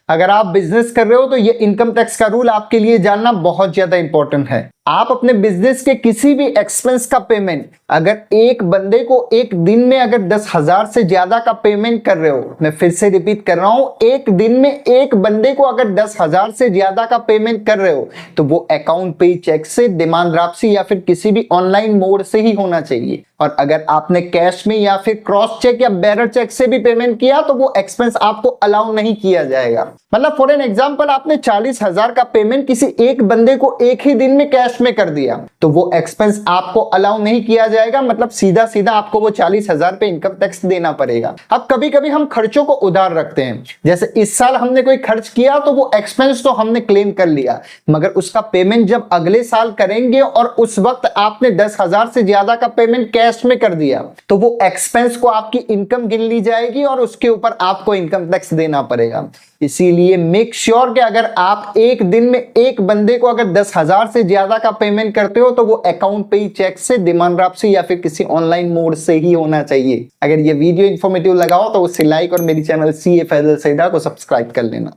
अगर आप बिजनेस कर रहे हो तो ये इनकम टैक्स का रूल आपके लिए जानना बहुत ज्यादा इंपॉर्टेंट है। आप अपने बिजनेस के किसी भी एक्सपेंस का पेमेंट अगर एक बंदे को एक दिन में अगर 10,000 से ज्यादा का पेमेंट कर रहे हो, मैं फिर से रिपीट कर रहा हूं, एक दिन में एक बंदे को अगर 10,000 से ज्यादा का पेमेंट कर रहे हो तो वो अकाउंट पे चेक से, डिमांड ड्राफ्ट से या फिर किसी भी ऑनलाइन मोड से ही होना चाहिए। और अगर आपने कैश में या फिर क्रॉस चेक या बैरर चेक से भी पेमेंट किया तो वो एक्सपेंस आपको अलाउ नहीं किया जाएगा। मतलब फॉर एन एग्जांपल आपने 40,000 का पेमेंट किसी एक बंदे को एक ही दिन में कैश में कर दिया तो वो एक्सपेंस आपको अलाउ नहीं किया जाएगा, मतलब सीधा सीधा आपको वो 40,000 पे इनकम टैक्स देना पड़ेगा। अब कभी कभी हम खर्चों को उधार रखते हैं, जैसे इस साल हमने कोई खर्च किया तो वो एक्सपेंस तो हमने क्लेम कर लिया, मगर उसका पेमेंट जब अगले साल करेंगे और उस वक्त आपने 10,000 से ज्यादा का पेमेंट कैश में कर दिया तो वो एक्सपेंस को आपकी इनकम गिन ली जाएगी और उसके ऊपर आपको इनकम टैक्स देना पड़ेगा। इसीलिए मेक श्योर कि अगर आप एक दिन में एक बंदे को अगर 10,000 से ज्यादा का पेमेंट करते हो तो वो अकाउंट पे ही चेक से, डिमांड ड्राफ्ट से या फिर किसी ऑनलाइन मोड से ही होना चाहिए। अगर ये वीडियो इंफॉर्मेटिव लगा हो तो उसे लाइक और मेरी चैनल CA फैजल सईदा को सब्सक्राइब कर लेना।